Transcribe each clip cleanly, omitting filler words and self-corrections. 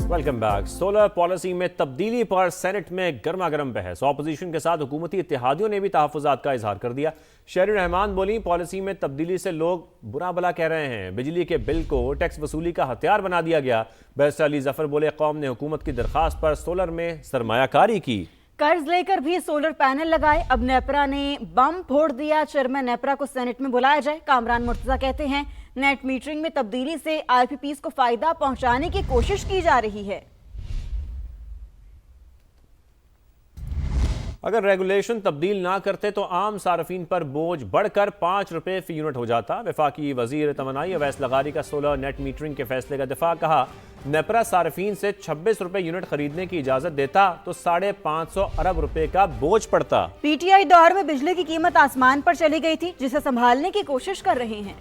Welcome back. Solar policy में तब्दीली पर सेनेट में गर्मा गर्म बहस। ऑपोजिशन के साथ हुकूमती इत्तेहादियों ने भी तहफ़्फ़ुज़ात का इजहार कर दिया। शहरी रहमान बोली, पॉलिसी में तब्दीली से लोग बुरा भला कह रहे हैं। बिजली के बिल को टैक्स वसूली का हथियार बना दिया गया। बैरिस्टर अली जफर बोले, कौम ने हुकूमत की दरख्वास्त पर सोलर में सरमायाकारी की। कर्ज लेकर भी सोलर पैनल लगाए। अब नेपरा ने बम फोड़ दिया। चेयरमैन नेपरा को सेनेट में बुलाया जाए। कामरान मुर्तजा कहते हैं, नेट मीटरिंग में तब्दीली से आईपीपीज को फायदा पहुंचाने की कोशिश की जा रही है। अगर रेगुलेशन तब्दील ना करते तो आम सार्फिन पर बोझ बढ़कर 5 रुपए फी यूनिट हो जाता। वफाकी वजीर तमन्नाई अवैस लगारी का सोलर नेट मीटरिंग के फैसले का दिफा। कहा, नेपरा सार्फिन से 26 रुपए यूनिट खरीदने की इजाजत देता तो 550 अरब रुपए का बोझ पड़ता। पीटीआई दौर में बिजली की कीमत आसमान पर चली गई थी, जिसे संभालने की कोशिश कर रहे हैं।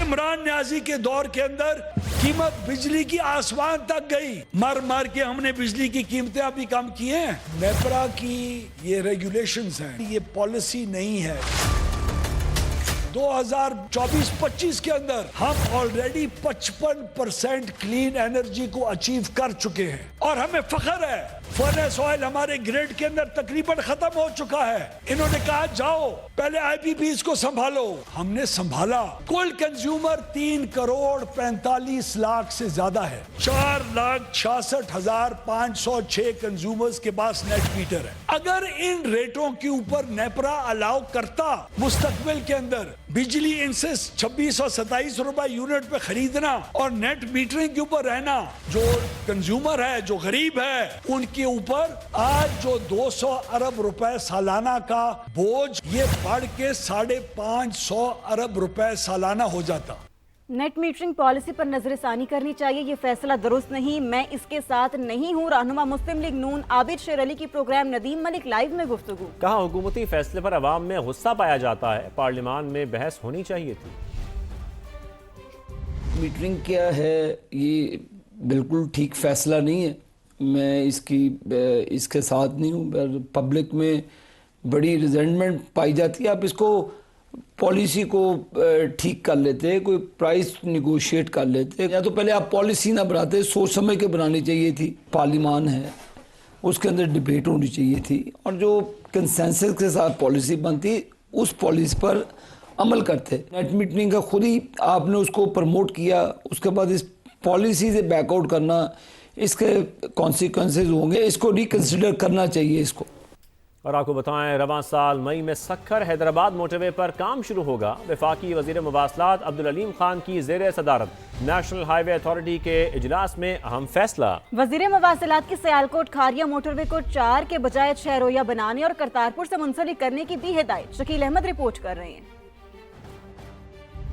इमरान न्याजी के दौर के अंदर कीमत बिजली की आसमान तक गई। मर मर के हमने बिजली की कीमतें अभी कम की हैं। नेपरा की ये रेगुलेशंस हैं, ये पॉलिसी नहीं है। 2024-25 के अंदर हम ऑलरेडी 55% क्लीन एनर्जी को अचीव कर चुके हैं और हमें फख्र है। फर्नेस ऑयल हमारे ग्रिड के अंदर तकरीबन खत्म हो चुका है। इन्होंने कहा, जाओ पहले आईपीपीज को संभालो। हमने संभाला। कुल कंज्यूमर 3 करोड़ 45 लाख से ज्यादा है। 4,66,506 कंज्यूमर्स के पास नेट मीटर है। अगर इन रेटों के ऊपर नेपरा अलाउ करता मुस्तकबिल के अंदर बिजली इनसे 26 और 27 रुपए यूनिट पे खरीदना और नेट मीटरिंग के ऊपर रहना, जो कंज्यूमर है, जो गरीब है, उनके ऊपर आज जो 200 अरब रुपए सालाना का बोझ, ये बढ़ के 550 अरब रुपए सालाना हो जाता। नेट मीटरिंग पॉलिसी पर नजरसानी करनी चाहिए। ये फैसला दुरुस्त नहीं, मैं इसके साथ नहीं हूँ। रहनुमा मुस्लिम लीग नून आबिद शेर अली की प्रोग्राम नदीम मलिक लाइव में गुफ्तगू। कहा, हुकूमती फैसले पर अवाम में गुस्सा पाया जाता है, पार्लियामान में बहस होनी चाहिए थी। मीटरिंग क्या है, ये बिल्कुल ठीक फैसला नहीं है। मैं इसके साथ नहीं हूँ। पब्लिक में बड़ी रिजेंटमेंट पाई जाती है। आप इसको पॉलिसी को ठीक कर लेते, कोई प्राइस निगोशिएट कर लेते, या तो पहले आप पॉलिसी ना बनाते, सोच समझ के बनानी चाहिए थी। पार्लियामान है, उसके अंदर डिबेट होनी चाहिए थी और जो कंसेंसस के साथ पॉलिसी बनती उस पॉलिसी पर अमल करते। नेट मीटरिंग का खुद ही आपने उसको प्रमोट किया, उसके बाद इस पॉलिसी से बैकआउट करना, इसके कॉन्सिक्वेंसेज होंगे। इसको रिकंसिडर करना चाहिए इसको। और आपको बताएं, रवां साल मई में सक्खर हैदराबाद मोटरवे पर काम शुरू होगा। वफाकी वजीर मवासलात अब्दुल अलीम खान की ज़ेर सदारत नेशनल हाईवे अथॉरिटी के इजलास में अहम फैसला। वजीर मवासलात की सियालकोट खारिया मोटरवे को 4 के बजाय 6 रोया बनाने और करतारपुर से मुंसलिक करने की भी हिदायत। शकील अहमद रिपोर्ट कर रहे हैं।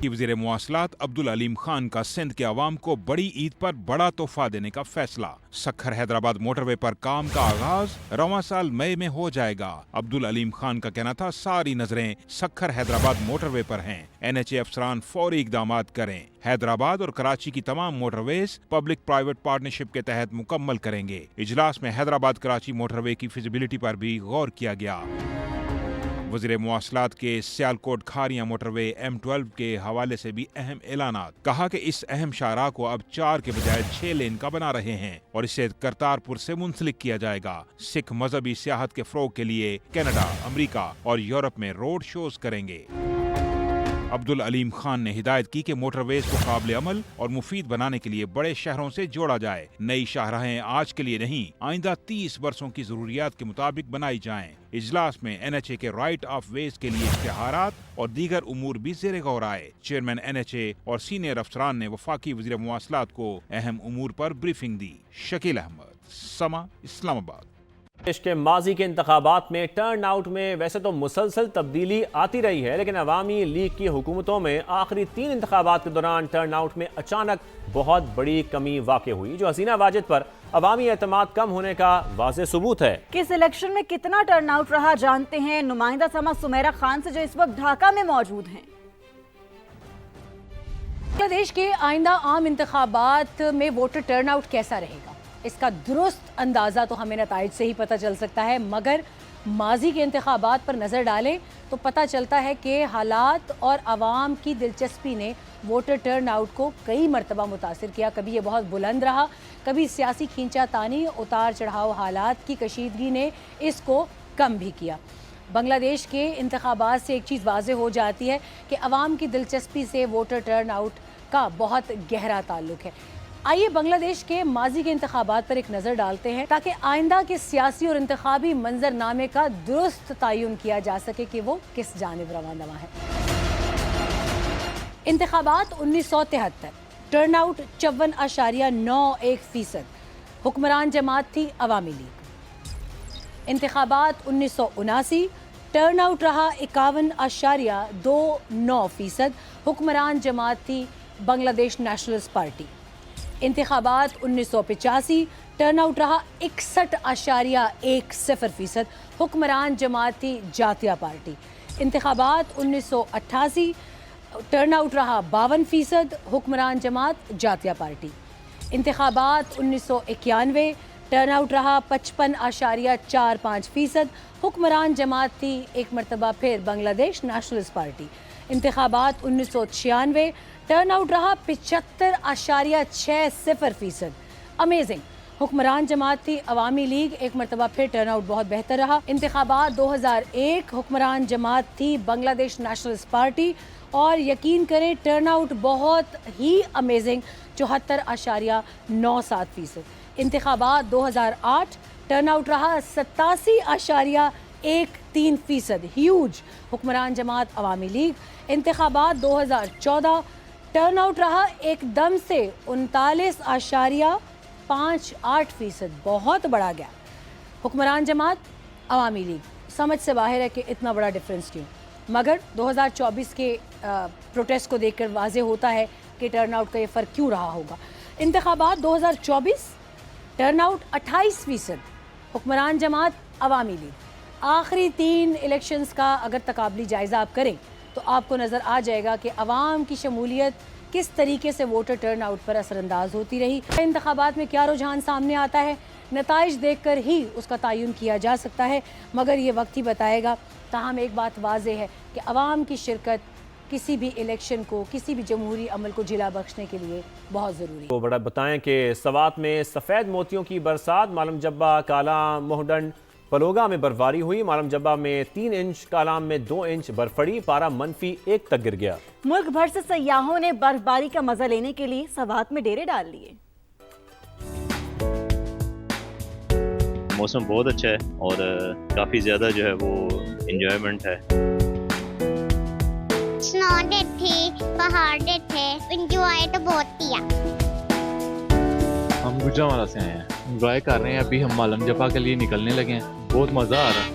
वज़ीर मवासलात अब्दुल अलीम खान का सिंध के अवाम को बड़ी ईद पर बड़ा तोहफा देने का फैसला। सक्खर हैदराबाद मोटरवे पर काम का आगाज रवां साल मई में हो जाएगा। अब्दुल अलीम खान का कहना था, सारी नजरें सक्खर हैदराबाद मोटरवे पर हैं। NHA अफसरान फौरी इकदामात करें। हैदराबाद और कराची की तमाम मोटरवेज पब्लिक प्राइवेट पार्टनरशिप के तहत मुकम्मल करेंगे। इजलास में हैदराबाद कराची मोटरवे की फिजिबिलिटी पर भी गौर किया गया। वज़ीर मवासलात के सियालकोट खारिया मोटरवे M12 के हवाले से भी अहम ऐलानात। कहा कि इस अहम शाहराह को अब 4 के बजाय 6 लेन का बना रहे हैं और इसे करतारपुर से मुंसलिक किया जाएगा। सिख मजहबी सियाहत के फ़रोग के लिए कनाडा, अमेरिका और यूरोप में रोड शोज करेंगे। अब्दुल अलीम खान ने हिदायत की कि मोटरवेज को काबिल अमल और मुफीद बनाने के लिए बड़े शहरों से जोड़ा जाए। नई शाहराहें आज के लिए नहीं, आइंदा 30 वर्षों की जरूरियात के मुताबिक बनाई जाएं। इजलास में NHA के राइट ऑफ वेज के लिए इश्तिहारात और दीगर उमूर भी ज़ेर गौर आए। चेयरमैन NHA और सीनियर अफसरान ने वफाकी वज़ीर मवासलात को अहम उमूर पर ब्रीफिंग दी। शकील अहमद, समा, इस्लामाबाद। देश के माजी के इंतखाबात में टर्न आउट में वैसे तो मुसलसल तब्दीली आती रही है, लेकिन अवामी लीग की हुकूमतों में आखिरी 3 इंतखाबात के दौरान टर्न आउट में अचानक बहुत बड़ी कमी वाक़ हुई, जो हसीना वाजिद पर अवामी एतमाद कम होने का वाज़े सबूत है। किस इलेक्शन में कितना टर्न आउट रहा जानते हैं नुमाइंदा समा सुमेरा खान से, जो इस वक्त ढाका में मौजूद हैं। बांग्लादेश के आइंदा आम इंतखाबात में वोटर टर्न आउट कैसा रहेगा, इसका दुरुस्त अंदाज़ा तो हमें नताइज से ही पता चल सकता है, मगर माजी के इंतखाबात पर नज़र डालें तो पता चलता है कि हालात और आवाम की दिलचस्पी ने वोटर टर्न आउट को कई मरतबा मुतासिर किया। कभी ये बहुत बुलंद रहा, कभी सियासी खींचातानी, उतार चढ़ाव हालात की कशीदगी ने इसको कम भी किया। बांग्लादेश के इंतखाबात से एक चीज़ वाज़ेह हो जाती है कि अवाम की दिलचस्पी से वोटर टर्न आउट का बहुत गहरा ताल्लुक है। आइए बांग्लादेश के माजी के इंतखाबात पर एक नज़र डालते हैं ताकि आइंदा के सियासी और इंतखाबी मंजरनामे का दुरुस्त तयन किया जा सके कि वो किस जानिब रवाना है। इंतखाबात 1973, टर्न आउट 54.91%, हुक्मरान जमात थी अवामी लीग। इंतखाबात 1979, टर्न आउट रहा 51.29%, हुक्मरान जमात थी बांग्लादेश नेशनलिस्ट पार्टी। इंतखाबात 1985, टर्न आउट रहा 61.10%, हुक्मरान जमात थी जातिया पार्टी। इंतखाबात 1988, टर्न आउट रहा 52%, हुक्मरान जमात जातिया पार्टी। इंतखाबात 1991, टर्न आउट रहा 55.45%, हुक्मरान जमात थी एक मरतबा फिर बांग्लादेश नेशनलिस्ट पार्टी। इंतखाबात 1996, टर्न आउट रहा 75.60%। अमेजिंग, हुक्मरान जमात थी अवामी लीग, एक मरतबा फिर टर्न आउट बहुत बेहतर रहा। इंतखाबात 2001, हुक्मरान जमात थी बांग्लादेश नेशनलिस्ट पार्टी, और यकीन करें टर्न आउट बहुत ही अमेजिंग 74.97%। इंतखाबात 2008, टर्न आउट रहा 87.13%, ह्यूज, हुक्मरान जमात अवामी लीग। इंतखाबात 2014, टर्न आउट रहा एकदम से 39.58%, बहुत बड़ा गया, हुक्मरान जमात अवामी लीग। समझ से बाहर है कि इतना बड़ा डिफरेंस क्यों, मगर 2024 के प्रोटेस्ट को देखकर वाज़ेह होता है कि टर्न आउट का ये फ़र्क क्यों रहा होगा। इंतखाबात 2024, टर्न आउट 28%, हुक्मरान जमात अवामी लीग। आखिरी 3 इलेक्शंस का अगर तकाबली जायज़ा आप करें तो आपको नज़र आ जाएगा कि अवाम की शमूलियत किस तरीके से वोटर टर्न आउट पर असरअंदाज होती रही। इंतखाबात में क्या रुझान सामने आता है, नताइज देखकर ही उसका तयन किया जा सकता है, मगर ये वक्त ही बताएगा। ताहम एक बात वाज़ेह है कि अवाम की शिरकत किसी भी इलेक्शन को, किसी भी जमहूरी अमल को जिला बख्शने के लिए बहुत ज़रूरी है। तो बड़ा बताएं कि सवात में सफ़ेद मोतियों की बरसात, मालूम जब्बा, कालाम, मोहडन, पलोगा में बर्फबारी हुई। मालूम जब्बा में 3 इंच, कालाम में 2 इंच बर्फ पड़ी, पारा -1 तक गिर गया। मुल्क भर से सयाहों ने बर्फबारी का मजा लेने के लिए सवात में डेरे डाल लिए। मौसम बहुत अच्छा है और काफ़ी ज़्यादा जो है वो इंजॉयमेंट है। स्नो डे थी, पहाड़ डे थे, इंजॉय तो बहुत किया। हम गुजरांवाला से आए हैं, इंजॉय कर रहे हैं। अभी हम मालम जपा के लिए निकलने लगे हैं, बहुत मज़ा आ रहा है।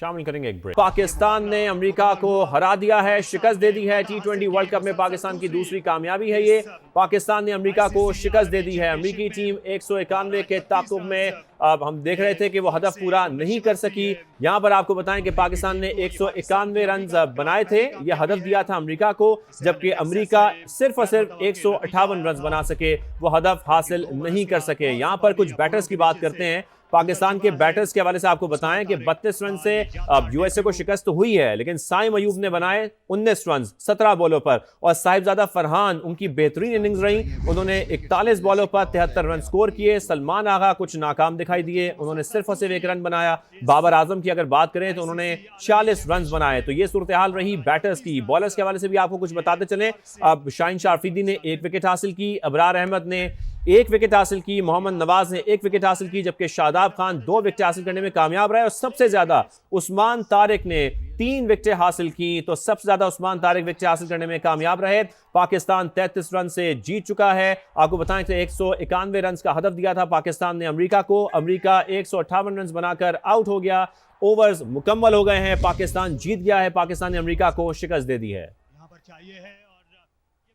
शामिल करेंगे एक ब्रेक। पाकिस्तान ने अमेरिका को हरा दिया है, शिकस्त दे दी है। T20 वर्ल्ड कप में पाकिस्तान की दूसरी कामयाबी है ये। पाकिस्तान ने अमेरिका को शिकस्त दे दी है। अमेरिकी टीम 191 के ताक़ुब में अब हम देख रहे थे कि वो हदफ पूरा नहीं कर सकी। यहाँ पर आपको बताएं कि पाकिस्तान ने 191 रन बनाए थे, ये हदफ दिया था अमेरिका को, जबकि अमेरिका सिर्फ और सिर्फ 158 रन बना सके, वो हदफ हासिल नहीं कर सके। यहाँ पर कुछ बैटर्स की बात करते हैं। पाकिस्तान के बैटर्स के हवाले से आपको बताएं कि 32 रन से अब यूएसए को शिकस्त तो हुई है, लेकिन साइम अयूब ने बनाए 19 रन 17 बॉलों पर, और साहिबजादा फरहान उनकी बेहतरीन इनिंग्स रही। उन्होंने 41 बॉलों पर 73 रन स्कोर किए। सलमान आगा कुछ नाकाम दिखाई दिए, उन्होंने सिर्फ और सिर्फ 1 रन बनाया। बाबर आजम की अगर बात करें तो उन्होंने 40 रन बनाए। तो ये सूरत हाल रही बैटर्स की। बॉलर्स के हवाले से भी आपको कुछ बताते चलें। अब शाहीन शाह अफरीदी ने 1 विकेट हासिल की, अबरार अहमद ने 1 विकेट हासिल की, मोहम्मद नवाज ने 1 विकेट हासिल की, जबकि शादाब खान 2 विकेट हासिल करने में कामयाब रहे। और सबसे ज्यादा उस्मान तारिक ने 3 विकेट हासिल की, तो सबसे ज्यादा उस्मान तारिक विकेट हासिल करने में कामयाब रहे। पाकिस्तान 33 रन से जीत चुका है। आपको बताएं कि 191 रन का हदफ दिया था पाकिस्तान ने अमेरिका को। अमेरिका 158 रन बनाकर आउट हो गया। ओवर्स मुकम्मल हो गए हैं, पाकिस्तान जीत गया है। पाकिस्तान ने अमेरिका को शिकस्त दे दी है।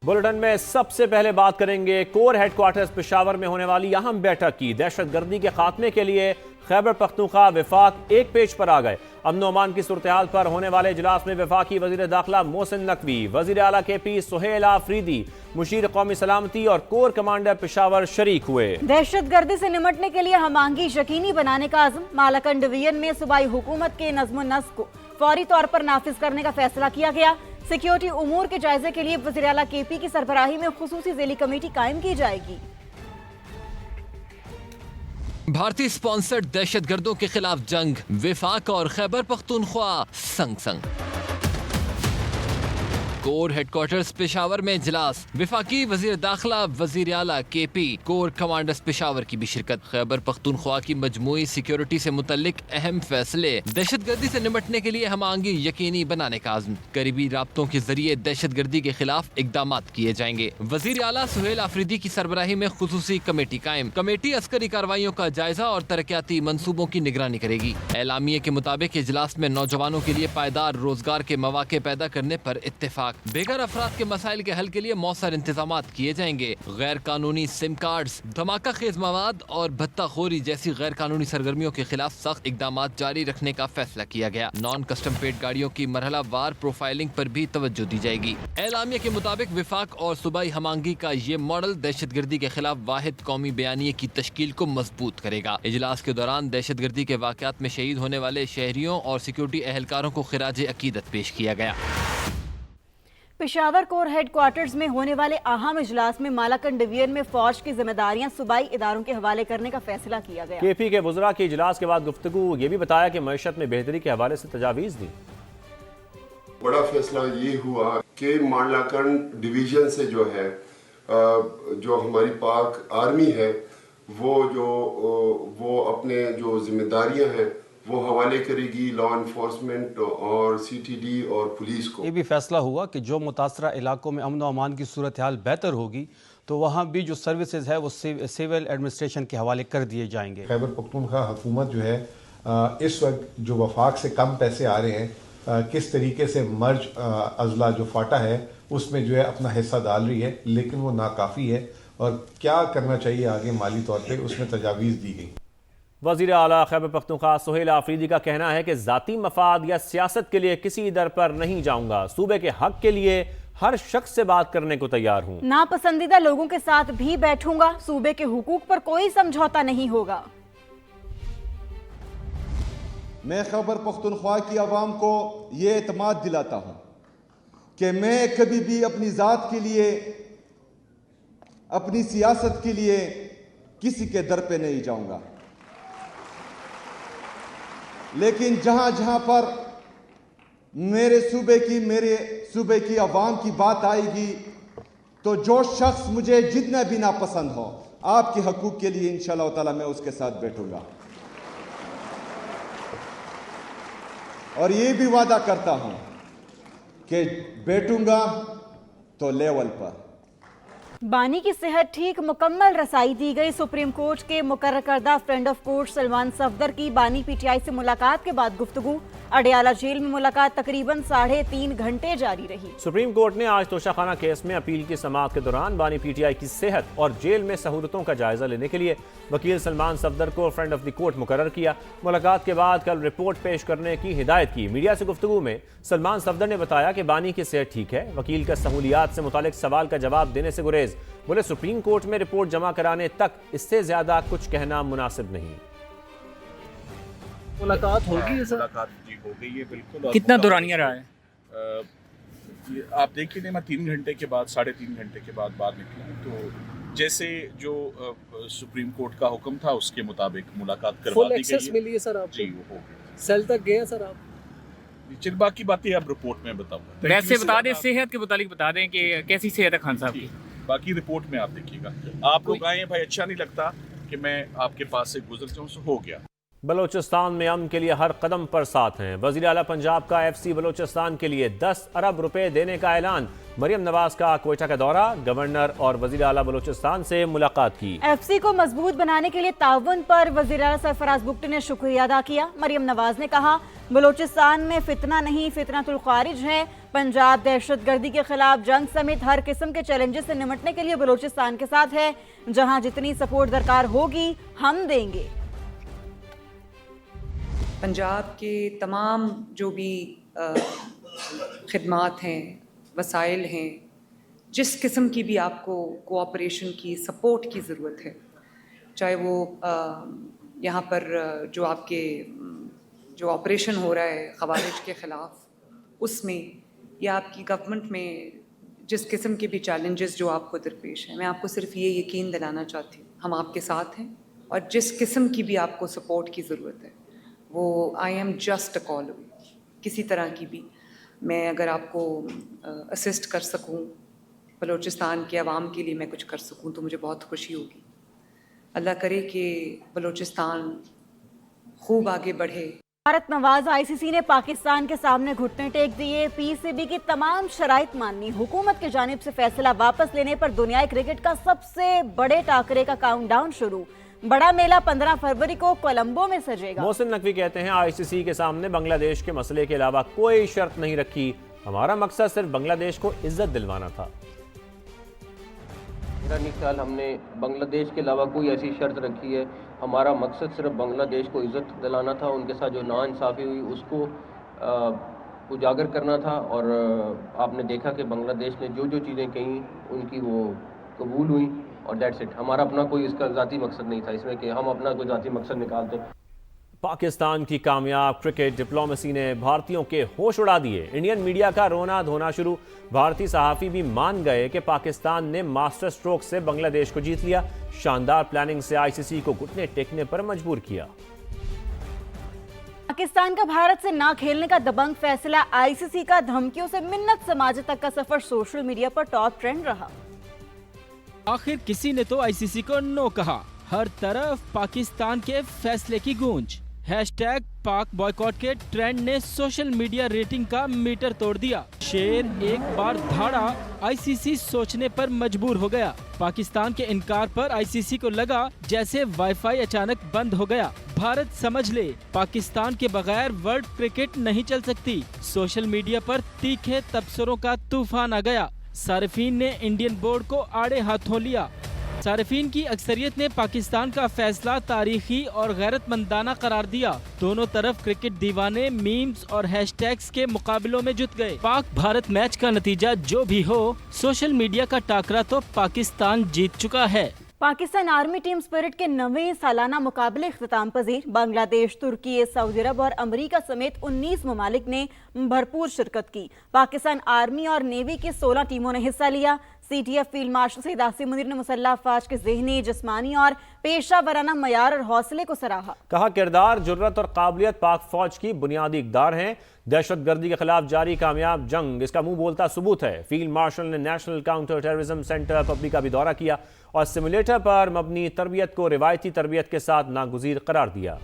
बुलेटिन में सबसे पहले बात करेंगे कोर हेडक्वार्टर्स पेशावर में होने वाली अहम बैठक की। दहशतगर्दी के खात्मे के लिए खैबर पख्तूनख्वा वफाक एक पेज पर आ गए। अमन अमान की सूरत हाल पर होने वाले इजलास में वफाकी वजीर दाखिला मोहसिन नकवी, वजीर आला KP सुहेल आफरीदी, मुशीर कौमी सलामती और कोर कमांडर पेशावर शरीक हुए। दहशतगर्दी से निमटने के लिए हम आहंगी यकीनी बनाने का आज़म। मालाकंड डिवीजन में सूबाई हुकूमत के नज़्म-ओ-नस्क को फौरी तौर पर नाफिज करने का फैसला किया गया। सिक्योरिटी उमूर के जायजे के लिए वज़ीर आला KP की सरबराही में खुसूसी ज़ेली कमेटी कायम की जाएगी। भारतीय स्पॉन्सर्ड दहशतगर्दों के खिलाफ जंग, विफाक और खैबर पख्तूनख्वा संग संग। कोर हेडक्वार्टर्स पेशावर में इजलास, विफाकी वजीर दाखिला वजीर आला KP, कोर कमांडर्स पेशावर की भी शिरकत। खैबर पख्तूनख्वा की मजमूई सिक्योरिटी से मुतल्लिक अहम फैसले, दहशतगर्दी से निपटने के लिए हमांगी यकीनी बनाने का आज़म, करीबी राब्तों के जरिए दहशतगर्दी के खिलाफ इकदामात किए जाएंगे। वजीर आला सुहेल आफरीदी की सरबराही में खुसूसी कमेटी कायम, कमेटी अस्करी कार्रवाइयों का जायजा और तरक्याती मंसूबों की निगरानी करेगी। एलामिये के मुताबिक इजलास में नौजवानों के लिए पायदार रोजगार के मौके पैदा करने पर इत्तेफाक, बेघर अफराद के मसाइल के हल के लिए मौसर इंतजामात किए जाएंगे। गैर कानूनी सिम कार्ड्स, धमाका खेज मवाद और भत्ताखोरी जैसी गैर कानूनी सरगर्मियों के खिलाफ सख्त इकदामात जारी रखने का फैसला किया गया। नॉन कस्टम पेड गाड़ियों की मरहला वार प्रोफाइलिंग पर भी तवज्जो दी जाएगी। एलामिया के मुताबिक विफाक और सूबाई हमांगी का ये मॉडल दहशतगर्दी के खिलाफ वाहिद कौमी बयानिए की तश्कील को मजबूत करेगा। इजलास के दौरान दहशतगर्दी के वाकयात में शहीद होने वाले शहरियों और सिक्योरिटी एहलकारों को खिराज अकीदत पेश किया गया। पेशावर कोर हेडक्वार्टर्स में होने वाले अहम इजलास में मालाकंड डिवीजन में फौज की जिम्मेदारियां सूबाई इदारों के हवाले करने का फैसला किया गया। KP के वज़रा के इजलास के बाद गुफ्तगू ये भी बताया कि मईशत में बेहतरी के हवाले से तजावीज़ दी। बड़ा फैसला ये हुआ कि मालाकंड डिवीजन से जो है जो हमारी पाक आर्मी है वो अपने जो जिम्मेदारियां हैं वो हवाले करेगी लॉ इन्फोर्समेंट और CTD और पुलिस को। ये भी फैसला हुआ कि जो मुतासरा इलाकों में अमन व अमान की सूरत हाल बेहतर होगी तो वहाँ भी जो सर्विसेज है वो सिविल एडमिनिस्ट्रेशन के हवाले कर दिए जाएंगे। खैबर पख्तूनख्वा हुकूमत जो है इस वक्त जो वफाक से कम पैसे आ रहे हैं किस तरीके से मर्ज अजला जो फाटा है उसमें जो है अपना हिस्सा डाल रही है, लेकिन वो नाकाफ़ी है और क्या करना चाहिए आगे माली तौर पर उसमें तजावीज़ दी गई। वज़ीर आला खैबर पख्तूनख्वा सुहेल आफरीदी का कहना है कि ज़ाती मफाद या सियासत के लिए किसी दर पर नहीं जाऊंगा, सूबे के हक के लिए हर शख्स से बात करने को तैयार हूँ। नापसंदीदा लोगों के साथ भी बैठूंगा, सूबे के हुकूक पर कोई समझौता नहीं होगा। मैं खैबर पख्तूनख्वा की आवाम को ये एतमाद दिलाता हूँ कि मैं कभी भी अपनी ज़ात के लिए, अपनी सियासत के लिए किसी के दर पे नहीं जाऊंगा, लेकिन जहां जहां पर मेरे सूबे की आवाम की बात आएगी तो जो शख्स मुझे जितना भी नापसंद हो आपके हकूक के लिए इंशाअल्लाह ताला मैं उसके साथ बैठूंगा और ये भी वादा करता हूं कि बैठूंगा तो लेवल पर। बानी की सेहत ठीक, मुकम्मल रसाई दी गई। सुप्रीम कोर्ट के मुकर्रर करदा friend of court Salman Safdar की बानी PTI से मुलाकात के बाद गुफ्तगू। अडयाला जेल में मुलाकात तकरीबन 3.5 घंटे जारी रही। सुप्रीम कोर्ट ने आज तोशाखाना केस में अपील की समाअत के दौरान बानी PTI की सेहत और जेल में सहूलतों का जायजा लेने के लिए वकील सलमान सफदर को फ्रेंड ऑफ द कोर्ट मुकर्रर किया। मुलाकात के बाद कल रिपोर्ट पेश करने की हिदायत की। मीडिया से गुफ्तगू में सलमान सफदर ने बताया कि बानी की सेहत ठीक है। वकील का सहूलियात से मुतालिक सवाल का जवाब देने से गुरेज। बोले सुप्रीम कोर्ट में रिपोर्ट जमा कराने तक इससे ज्यादा कुछ कहना मुनासिब नहीं। मुलाकात होगी सर? मुलाकात जी हो गई है बिल्कुल। कितना दौरानिया रहा है? आप देखिए मैं 3 घंटे के बाद 3.5 घंटे के बाद बाहर निकला तो जैसे जो सुप्रीम कोर्ट का हुक्म था उसके मुताबिक मुलाकात करवा दी गई है। मिली है सर आपको? जी वो हो गई। सेल तक गए सर आप? चल बाकी बातें आप रिपोर्ट में बताऊंगा। वैसे बता दें, सेहत के मुतालिक बता दें कि कैसी सेहत है खान साहब की। बाकी रिपोर्ट में आप देखिएगा। आप लोग आए भाई, अच्छा नहीं लगता कि मैं आपके पास से गुजर जाऊं, सो हो गया। बलोचिस्तान में अमन के लिए हर कदम पर साथ हैं। वज़ीर आला पंजाब का FC बलोचिस्तान के लिए 10 अरब रुपए देने का ऐलान। मरियम नवाज का क्वेटा का दौरा, गवर्नर और वज़ीर आला बलोचिस्तान से मुलाकात की। FC को मजबूत बनाने के लिए ताउन पर वज़ीर आला सरफराज बुगटी ने शुक्रिया अदा किया। मरियम नवाज ने कहा बलोचिस्तान में फितना नहीं, फितनातुल खारिज है। पंजाब दहशतगर्दी के खिलाफ जंग समेत हर किस्म के चैलेंजेस से निपटने के लिए बलोचिस्तान के साथ है। जहां जितनी सपोर्ट दरकार होगी हम देंगे। पंजाब के तमाम जो भी खिदमात हैं, वसाइल हैं, जिस किस्म की भी आपको कोऑपरेशन की, सपोर्ट की ज़रूरत है, चाहे वो यहाँ पर जो आपके जो ऑपरेशन हो रहा है खवारिज के ख़िलाफ़, उसमें या आपकी गवर्नमेंट में जिस किस्म के भी चैलेंजेस जो आपको दरपेश हैं, मैं आपको सिर्फ ये यकीन दिलाना चाहती हूँ, हम आपके साथ हैं और जिस किस्म की भी आपको सपोर्ट की ज़रूरत है वो I am just a call away. किसी तरह की भी मैं अगर आपको असिस्ट कर सकूँ, बलूचिस्तान के अवाम के लिए मैं कुछ कर सकूँ तो मुझे बहुत खुशी होगी। अल्लाह करे कि बलूचिस्तान खूब आगे बढ़े। भारत नवाज आईसीसी ने पाकिस्तान के सामने घुटने टेक दिए। पीसीबी की तमाम शराइत माननी, हुकूमत की जानिब से फैसला वापस लेने पर दुनियाई क्रिकेट का सबसे बड़े टाकरे का काउंटडाउन शुरू। बड़ा मेला 15 फरवरी को कोलंबो में सजेगा। मोहसिन नकवी कहते हैं आईसीसी के सामने बांग्लादेश के मसले के अलावा कोई शर्त नहीं रखी, हमारा मकसद सिर्फ बांग्लादेश को इज्जत दिलवाना था। मेरा नहीं ख्याल हमने बांग्लादेश के अलावा कोई ऐसी शर्त रखी है, हमारा मकसद सिर्फ बांग्लादेश को इज्जत दिलाना था, उनके साथ जो नाइंसाफ़ी हुई उसको उजागर करना था। और आपने देखा कि बांग्लादेश ने जो जो चीज़ें कहीं उनकी वो कबूल हुई और दैट्स इट। हमारा अपना कोई इसका ज़ाती मकसद नहीं था इसमें कि हम अपना कोई ज़ाती मकसद निकालते। पाकिस्तान की कामयाब क्रिकेट डिप्लोमेसी ने भारतीयों के होश उड़ा दिए। इंडियन मीडिया का रोना धोना शुरू। भारतीय सहाफ़ी भी मान गए कि पाकिस्तान ने मास्टर स्ट्रोक से बांग्लादेश को जीत लिया। शानदार प्लानिंग से आईसीसी को घुटने टेकने पर मजबूर किया। पाकिस्तान का भारत से ना खेलने का दबंग फैसला, आईसीसी का धमकियों से मिन्नत समाजे तक का सफर सोशल मीडिया पर टॉप ट्रेंड रहा। आखिर किसी ने तो आईसीसी को नो कहा। हर तरफ पाकिस्तान के फैसले की गूंज। हैशटैग पाक बॉयकॉट के ट्रेंड ने सोशल मीडिया रेटिंग का मीटर तोड़ दिया। शेर एक बार धाड़ा, आईसीसी सोचने पर मजबूर हो गया। पाकिस्तान के इनकार पर आईसीसी को लगा जैसे वाईफाई अचानक बंद हो गया। भारत समझ ले, पाकिस्तान के बगैर वर्ल्ड क्रिकेट नहीं चल सकती। सोशल मीडिया पर तीखे तबसरों का तूफान आ गया। सार्फिन ने इंडियन बोर्ड को आड़े हाथों लिया। सार्फिन की अक्सरियत ने पाकिस्तान का फैसला तारीखी और गैरतमंदाना करार दिया। दोनों तरफ क्रिकेट दीवाने मीम्स और हैशटैग्स के मुकाबलों में जुट गए। पाक भारत मैच का नतीजा जो भी हो, सोशल मीडिया का टाकरा तो पाकिस्तान जीत चुका है। पाकिस्तान आर्मी टीम स्पिरिट के 9वें सालाना मुकाबले इख्तिताम पजीर। बांग्लादेश, तुर्की, सऊदी अरब और अमेरिका समेत 19 ममालिक ने भरपूर शिरकत की। पाकिस्तान आर्मी और नेवी की 16 टीमों ने हिस्सा लिया। CTF field marshal Saeed Asim Munir ने मुसल्लह अफवाज के ज़हनी, जिस्मानी और पेशा वराना मयार और हौसले को सराहा। कहा किरदार, जुर्रत और काबिलियत पाक फौज की बुनियादी इक़दार हैं। दहशतगर्दी के खिलाफ जारी कामयाब जंग इसका मुंह बोलता सबूत है। फील्ड मार्शल ने national counter terrorism centre public का भी दौरा किया और सिमुलेटर पर मबनी तरबियत को रिवायती तरबियत के साथ नागुज़ीर करार दिया।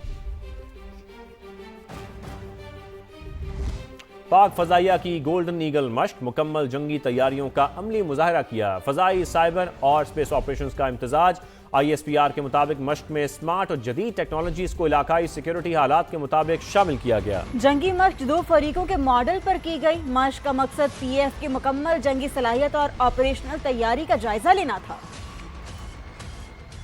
पाक फजाइया की गोल्डन ईगल मश्क, मुकम्मल जंगी तैयारियों का अमली मुजाहरा किया। फजाई, साइबर और स्पेस ऑपरेशंस का इम्तजाज। ISPR के मुताबिक मश्क में स्मार्ट और जदीद टेक्नोलॉजीज को इलाकाई सिक्योरिटी हालात के मुताबिक शामिल किया गया। जंगी मश्क 2 फरीकों के मॉडल पर की गई। मश्क का मकसद PF की मुकम्मल जंगी सलाहियत और ऑपरेशनल तैयारी का जायजा लेना था।